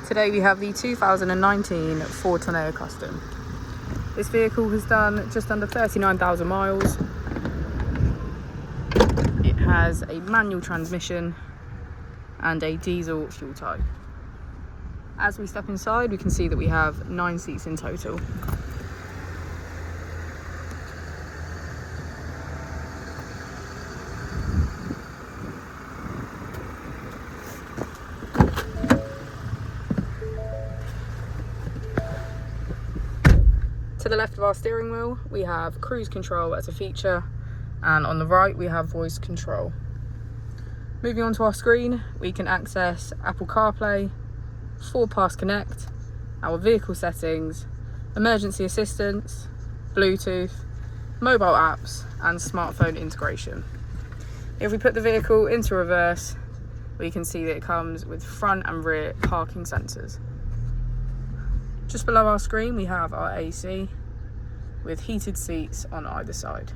Today we have the 2019 Ford Tourneo Custom. This vehicle has done just under 39,000 miles. It has a manual transmission and a diesel fuel type. As we step inside, we can see that we have 9 seats in total. To the left of our steering wheel, we have cruise control as a feature, and on the right we have voice control. Moving on to our screen, we can access Apple CarPlay, 4Pass Connect, our vehicle settings, emergency assistance, Bluetooth, mobile apps and smartphone integration. If we put the vehicle into reverse, we can see that it comes with front and rear parking sensors. Just below our screen we have our AC with heated seats on either side.